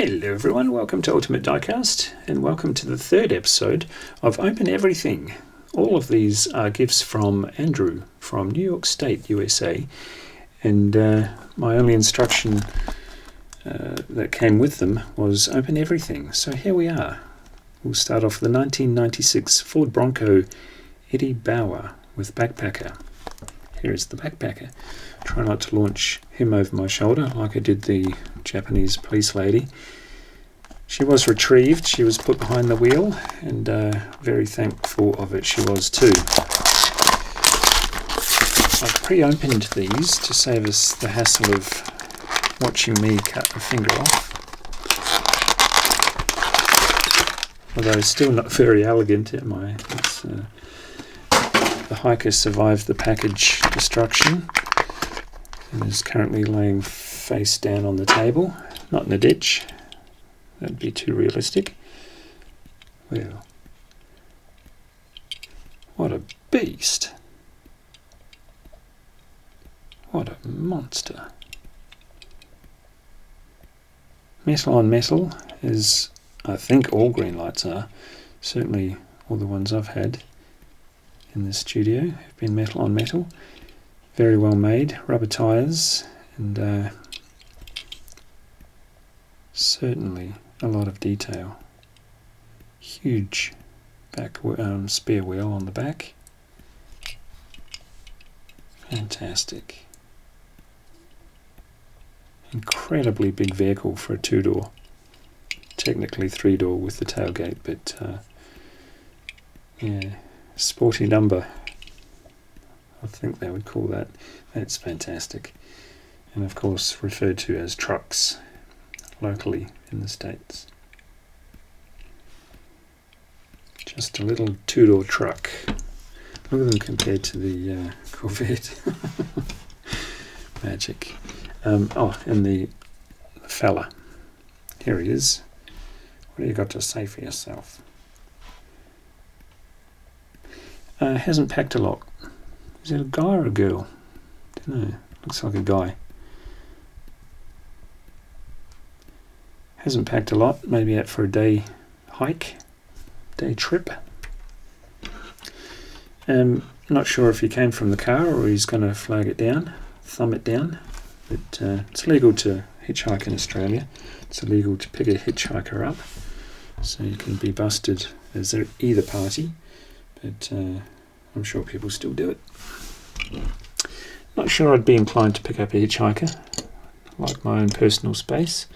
Hello everyone, welcome to Ultimate Diecast and welcome to the third episode of Open Everything. All of these are gifts from Andrew from New York State, USA, and my only instruction that came with them was open everything. So here we are. We'll start off with the 1996 Ford Bronco Eddie Bauer with backpacker. Here is the backpacker. Try not to launch him over my shoulder like I did the Japanese police lady. She was retrieved, she was put behind the wheel, and very thankful of it she was too. I've pre-opened these to save us the hassle of watching me cut a finger off. Although still not very elegant, am I? The hiker survived the package destruction and is currently laying face down on the table, not in a ditch. That'd be too realistic. Well, what a beast. What a monster. Metal on metal, as I think all green lights are. Certainly all the ones I've had in the studio have been metal on metal. Very well made, rubber tyres, and certainly a lot of detail. Huge back spare wheel on the back. Fantastic. Incredibly big vehicle for a two-door. Technically three-door with the tailgate, but yeah, sporty number. I think they would call that. That's fantastic. And of course referred to as trucks locally in the States. Just a little two-door truck. Look at them compared to the Corvette. Magic. And the fella. Here he is. What do you got to say for yourself? Hasn't packed a lot. Is it a guy or a girl? Don't know. Looks like a guy. Hasn't packed a lot. Maybe out for a day hike, day trip. Not sure if he came from the car or he's going to flag it down, thumb it down. But it's legal to hitchhike in Australia. It's illegal to pick a hitchhiker up. So you can be busted as either party. But I'm sure people still do it. Not sure I'd be inclined to pick up a hitchhiker. I like my own personal space.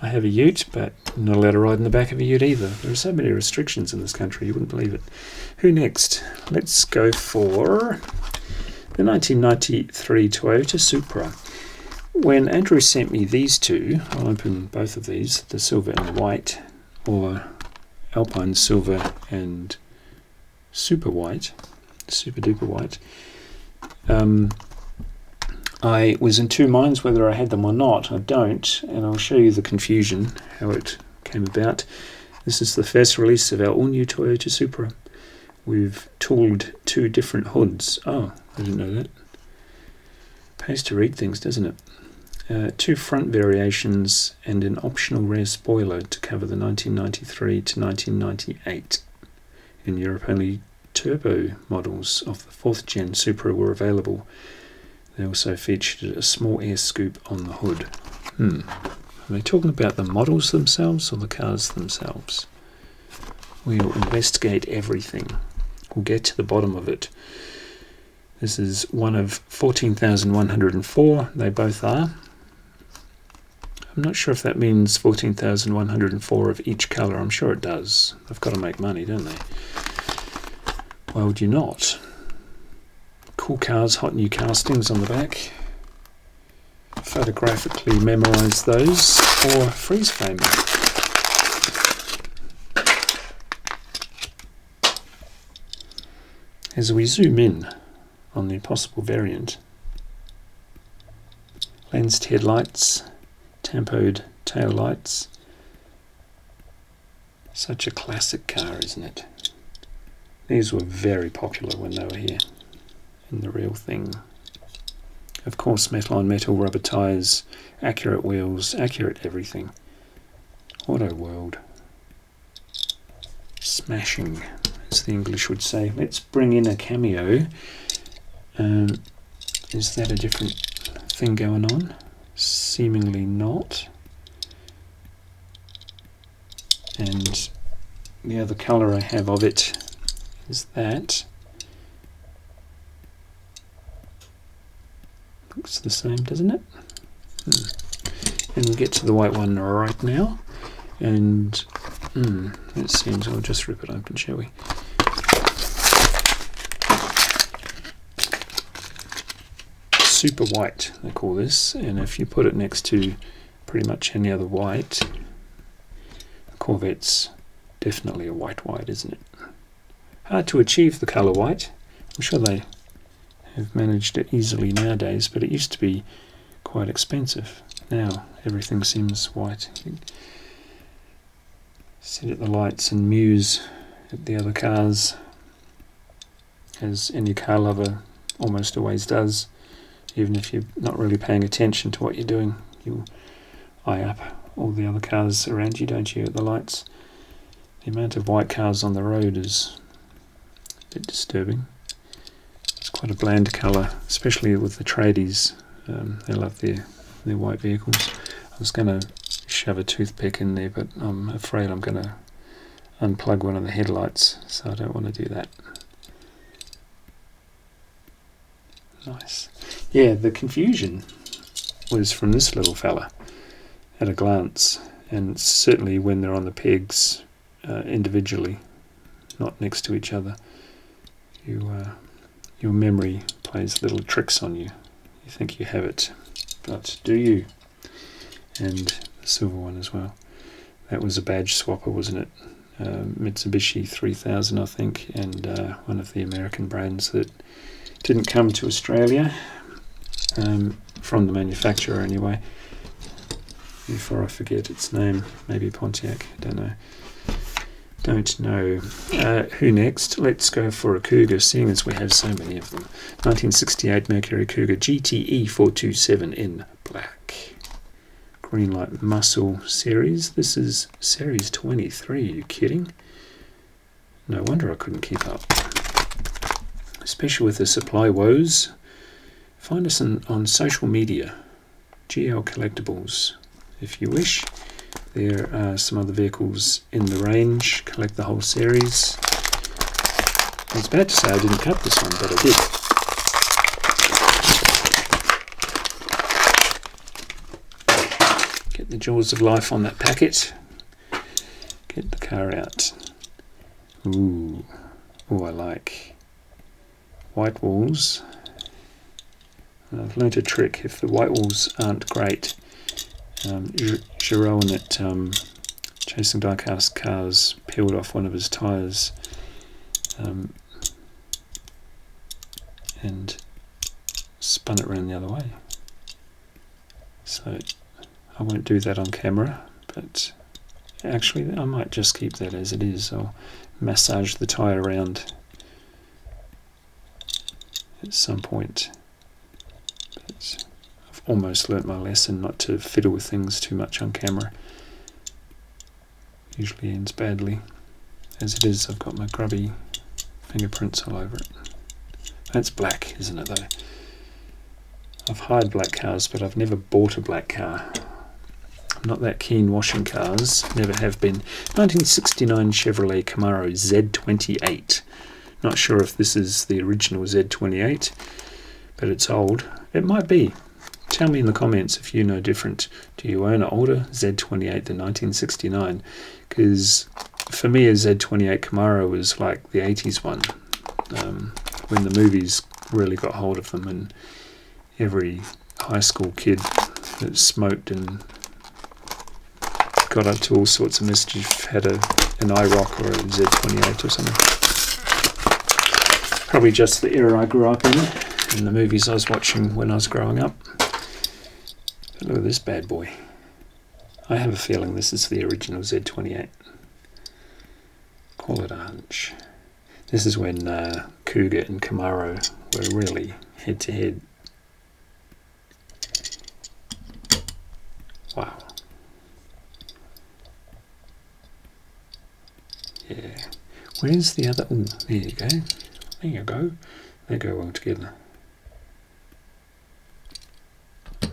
I have a ute, but I'm not allowed to ride in the back of a ute either. There are so many restrictions in this country, you wouldn't believe it. Who next? Let's go for the 1993 Toyota Supra. When Andrew sent me these two, I'll open both of these, the silver and the white, or Alpine silver and super white, super duper white. I was in two minds whether I had them or not. I don't, and I'll show you the confusion, how it came about. This is the first release of our all-new Toyota Supra. We've tooled two different hoods. Oh, I didn't know that. Pays to read things, doesn't it? Two front variations and an optional rear spoiler to cover the 1993 to 1998. In Europe, only turbo models of the 4th gen Supra were available. They also featured a small air scoop on the hood. Are they talking about the models themselves or the cars themselves? We'll investigate everything. We'll get to the bottom of it. This is one of 14,104. They both are. I'm not sure if that means 14,104 of each colour. I'm sure it does. They've got to make money, don't they? Why would you not? Cool cars, hot new castings on the back. Photographically memorise those or freeze frame them. As we zoom in on the possible variant, lensed headlights, tampoed tail lights. Such a classic car, isn't it? These were very popular when they were here. And the real thing. Of course, metal on metal, rubber tyres, accurate wheels, accurate everything. Auto world. Smashing, as the English would say. Let's bring in a cameo. Is that a different thing going on? Seemingly not. And the other colour I have of it is that. Looks the same, doesn't it? And we'll get to the white one right now. And it seems, I'll just rip it open, shall we? Super white, they call this, and if you put it next to pretty much any other white, the Corvette's definitely a white, isn't it? Hard to achieve the colour white. I'm sure they have managed it easily nowadays, but it used to be quite expensive. Now everything seems white. You sit at the lights and muse at the other cars, as any car lover almost always does. Even if you're not really paying attention to what you're doing, you eye up all the other cars around you, don't you, at the lights? The amount of white cars on the road is a bit disturbing. It's quite a bland colour, especially with the tradies. They love their white vehicles. I was going to shove a toothpick in there, but I'm afraid I'm going to unplug one of the headlights, so I don't want to do that. Nice. Yeah, the confusion was from this little fella at a glance, and certainly when they're on the pegs individually, not next to each other, your memory plays little tricks on you. You think you have it, but do you? And the silver one as well. That was a badge swapper, wasn't it? Mitsubishi 3000, I think, and one of the American brands that didn't come to Australia, from the manufacturer anyway. Before I forget its name, maybe Pontiac, don't know. Who next? Let's go for a Cougar, seeing as we have so many of them. 1968 Mercury Cougar GTE 427 in black. Greenlight Muscle series. This is series 23, are you kidding? No wonder I couldn't keep up. Especially with the supply woes. Find us on social media, GL Collectibles, if you wish. There are some other vehicles in the range. Collect the whole series. I was about to say I didn't cut this one, but I did. Get the jaws of life on that packet. Get the car out. Ooh, I like white walls. I've learnt a trick. If the white walls aren't great, Giroux at Chasing Diecast Cars peeled off one of his tyres and spun it around the other way. So I won't do that on camera, but actually I might just keep that as it is. I'll massage the tyre around at some point. But I've almost learnt my lesson not to fiddle with things too much on camera. Usually ends badly. As it is, I've got my grubby fingerprints all over it. That's black, isn't it though? I've hired black cars, but I've never bought a black car. I'm not that keen washing cars, never have been. 1969 Chevrolet Camaro Z28. Not sure if this is the original Z28, but it's old. It might be. Tell me in the comments if you know different. Do you own an older Z28 than 1969? Because for me a Z28 Camaro was like the 80s one, when the movies really got hold of them, and every high school kid that smoked and got up to all sorts of mischief had an IROC or a Z28 or something. Probably just the era I grew up in and the movies I was watching when I was growing up. But look at this bad boy. I have a feeling this is the original Z28. Call it a hunch. This is when Cougar and Camaro were really head to head. Yeah. Where's the other? Oh, there you go. There you go. They go well together.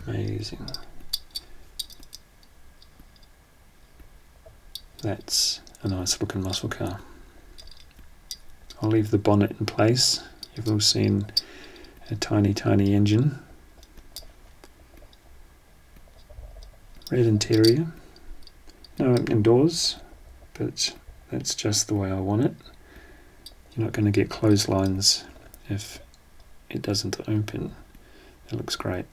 Amazing. That's a nice looking muscle car. I'll leave the bonnet in place. You've all seen a tiny, tiny engine. Red interior. No opening doors, but that's just the way I want it. You're not going to get clotheslines if it doesn't open. That looks great.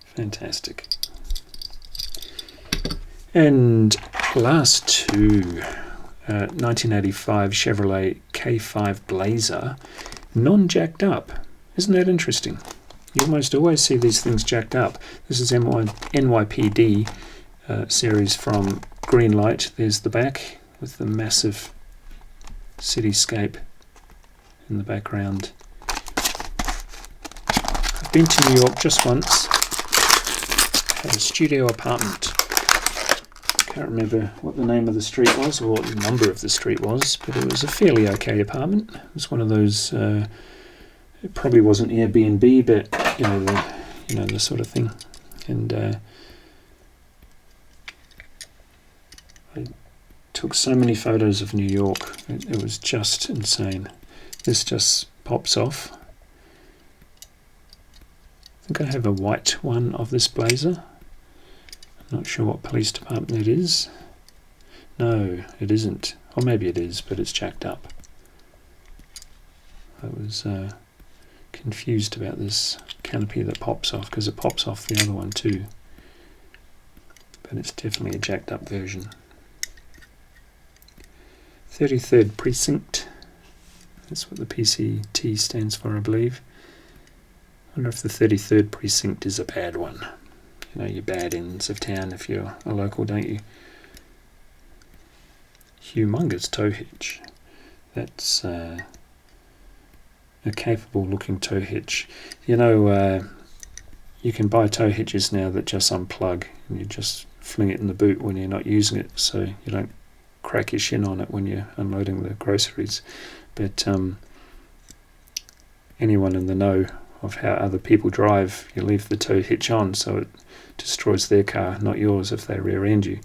Fantastic. And last two, 1985 Chevrolet K5 Blazer, non-jacked up. Isn't that interesting? You almost always see these things jacked up. This is NYPD series from Greenlight. There's the back with the massive cityscape in the background. I've been to New York just once. Had a studio apartment. Can't remember what the name of the street was or what the number of the street was, but it was a fairly okay apartment. It was one of those. It probably wasn't Airbnb, but the sort of thing. And I took so many photos of New York. It was just insane. This just pops off. I think I have a white one of this Blazer. I'm not sure what police department it is. No, it isn't. Or maybe it is, but it's jacked up. I was confused about this canopy that pops off, because it pops off the other one too. But it's definitely a jacked up version. 33rd Precinct. That's what the PCT stands for, I believe. I wonder if the 33rd Precinct is a bad one. You know, your bad ends of town if you're a local, don't you? Humongous tow hitch. That's a capable looking tow hitch. You know, you can buy tow hitches now that just unplug and you just fling it in the boot when you're not using it, so you don't crack your shin on it when you're unloading the groceries. But anyone in the know of how other people drive, you leave the tow hitch on so it destroys their car, not yours, if they rear end you.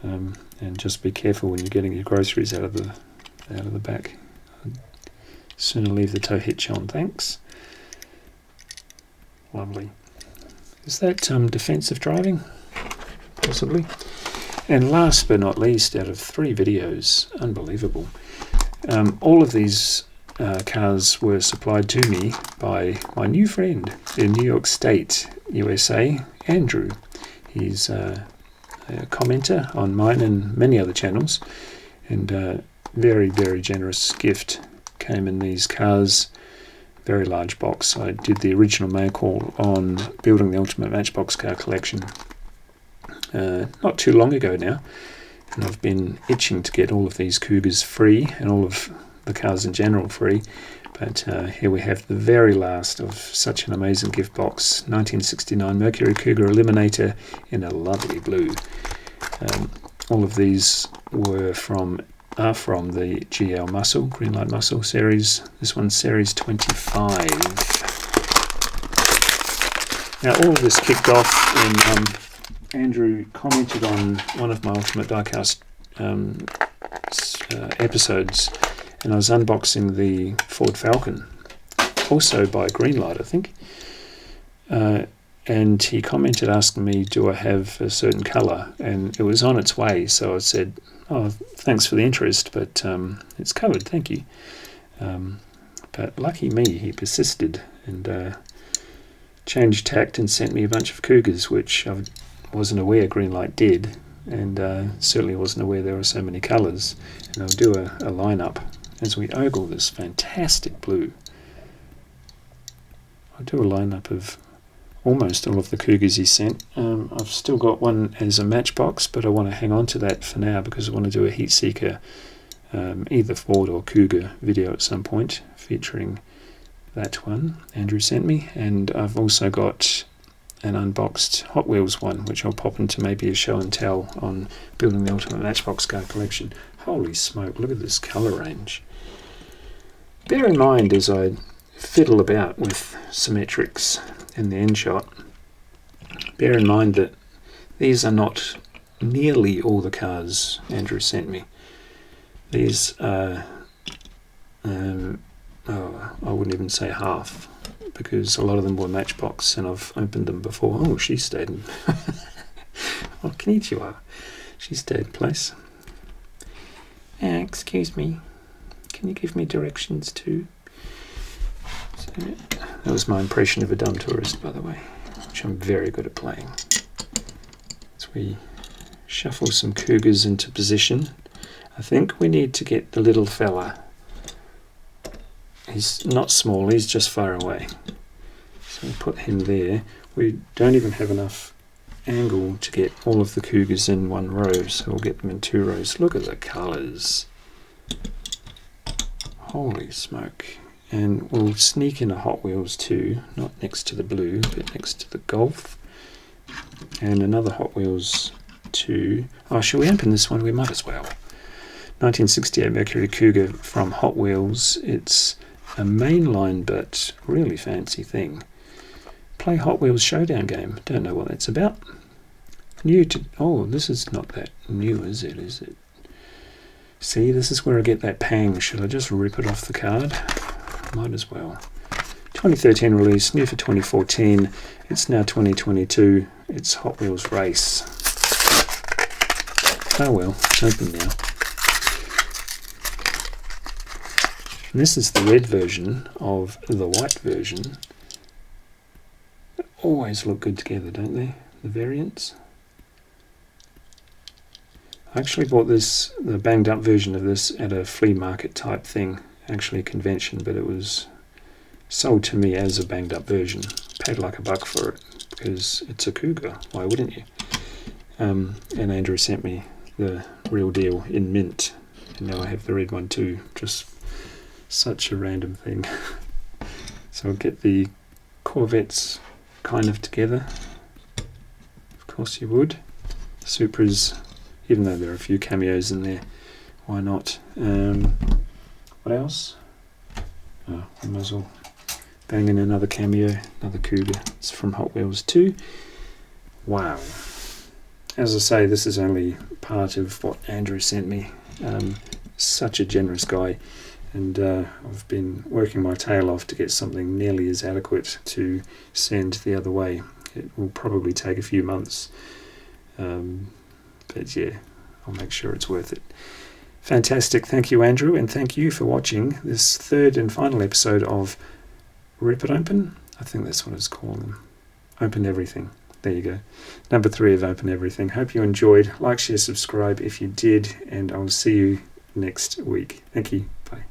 And just be careful when you're getting your groceries out of the back. I'd sooner leave the tow hitch on, thanks. Lovely. Is that defensive driving? Possibly. And last but not least, out of 3 videos, unbelievable. All of these cars were supplied to me by my new friend in New York State, USA, Andrew. He's a commenter on mine and many other channels, and very, very generous gift came in these cars. Very large box. I did the original mail call on building the ultimate Matchbox car collection not too long ago now, and I've been itching to get all of these Cougars free and all of the cars in general free, but here we have the very last of such an amazing gift box. 1969 Mercury Cougar Eliminator in a lovely blue. All of these are from the GL Muscle, Greenlight Muscle series. This one's series 25. Now all of this kicked off when Andrew commented on one of my Ultimate Diecast episodes, and I was unboxing the Ford Falcon, also by Greenlight, I think. And he commented asking me, do I have a certain colour? And it was on its way, so I said, oh, thanks for the interest, but it's covered, thank you. But lucky me, he persisted and changed tact and sent me a bunch of Cougars, which I wasn't aware Greenlight did, and certainly wasn't aware there were so many colours. And I'll do a lineup as we ogle this fantastic blue. I'll do a lineup of almost all of the Cougars he sent. I've still got one as a Matchbox, but I want to hang on to that for now because I want to do a heat seeker, either Ford or Cougar video at some point featuring that one Andrew sent me. And I've also got an unboxed Hot Wheels one, which I'll pop into maybe a show and tell on building the ultimate Matchbox car collection. Holy smoke, look at this colour range. Bear in mind as I fiddle about with symmetrics in the end shot, bear in mind that these are not nearly all the cars Andrew sent me. These are, I wouldn't even say half, because a lot of them were Matchbox and I've opened them before. Oh, she stayed in. Oh, konnichiwa. She stayed in place. Excuse me. Can you give me directions too? So, that was my impression of a dumb tourist, by the way, which I'm very good at playing. As we shuffle some Cougars into position, I think we need to get the little fella. He's not small, he's just far away. So we put him there. We don't even have enough angle to get all of the Cougars in one row, so we'll get them in two rows. Look at the colours. Holy smoke. And we'll sneak in a Hot Wheels too, not next to the blue, but next to the Golf. And another Hot Wheels too. Oh, shall we open this one? We might as well. 1968 Mercury Cougar from Hot Wheels. It's a mainline but really fancy thing. Play Hot Wheels Showdown game. Don't know what that's about. New to... Oh, this is not that new, is it? Is it? See, this is where I get that pang. Should I just rip it off the card? Might as well. 2013 release, new for 2014. It's now 2022. It's Hot Wheels Race. Oh well, it's open now. And this is the red version of the white version. They always look good together, don't they? The variants. I actually bought this, the banged up version of this, at a flea market type thing, actually a convention, but it was sold to me as a banged up version. Paid like $1 for it because it's a Cougar. Why wouldn't you? And Andrew sent me the real deal in mint, and now I have the red one too. Just such a random thing. So I'll get the Corvettes kind of together. Of course you would. Supras, even though there are a few cameos in there, why not? What else? Oh, I might as well bang in another cameo, another Cougar. It's from Hot Wheels 2. Wow. As I say, this is only part of what Andrew sent me. Such a generous guy, and I've been working my tail off to get something nearly as adequate to send the other way. It will probably take a few months, but yeah, I'll make sure it's worth it. Fantastic. Thank you, Andrew, and thank you for watching this third and final episode of Rip It Open. I think that's what it's called. Open Everything. There you go. Number 3 of Open Everything. Hope you enjoyed. Like, share, subscribe if you did, and I'll see you next week. Thank you. Bye.